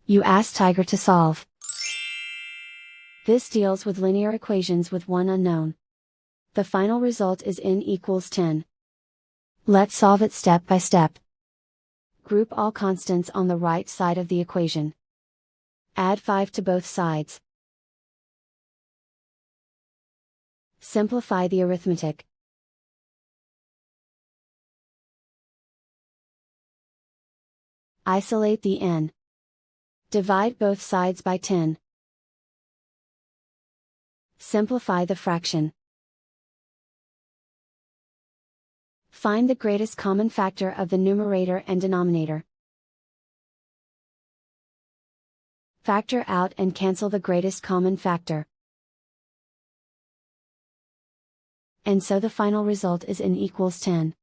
You ask Tiger to solve. This deals with linear equations with one unknown. The final result is n equals 10. Let's solve it step by step. Group all constants on the right side of the equation. Add 5 to both sides. Simplify the arithmetic. Isolate the n. Divide both sides by 10. Simplify the fraction. Find the greatest common factor of the numerator and denominator. Factor out and cancel the greatest common factor. And so the final result is n equals 10.